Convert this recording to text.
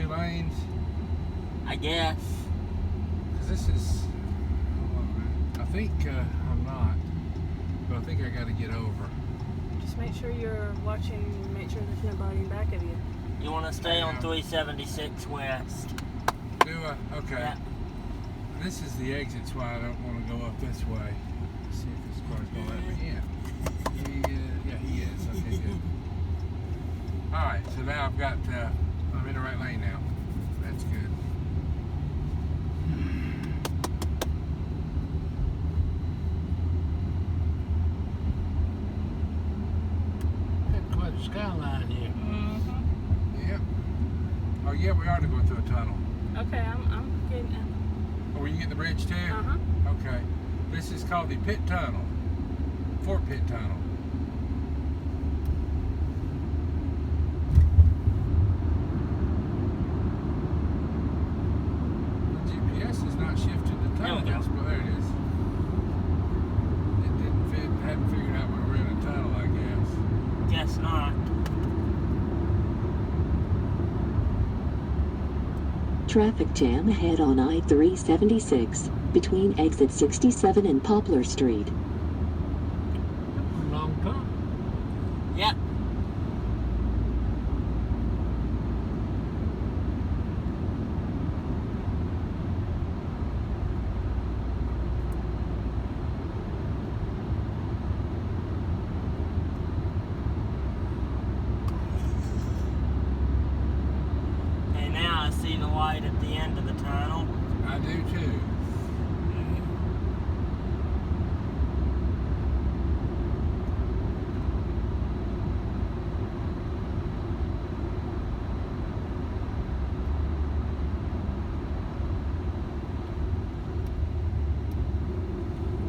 lanes? I guess. Because this is, I think I'm not, but I think I got to get over. Just make sure you're watching, make sure there's nobody in back of you. You want to stay on 376 West. Do I? Okay. Yeah. This is the exit, so I don't want to go up this way. Let's see if this car's going to let me in. Yeah, he is. Okay, good. Alright, so now I've got, I'm in the right lane now. That's good. Got quite a skyline here. Yep. Oh yeah, we are to go through a tunnel. Okay, I'm getting. Oh, you get the bridge too? Okay. This is called the Pitt Tunnel. Fort Pitt Tunnel. The GPS is not shifting the tunnel. There we go. Well, there it is. It didn't fit, hadn't figured out we were in a tunnel, I guess. Guess not. Traffic jam ahead on I-376 between exit 67 and Poplar Street. Long time. Yep. Okay, now I see the light at the end of the tunnel. I do too.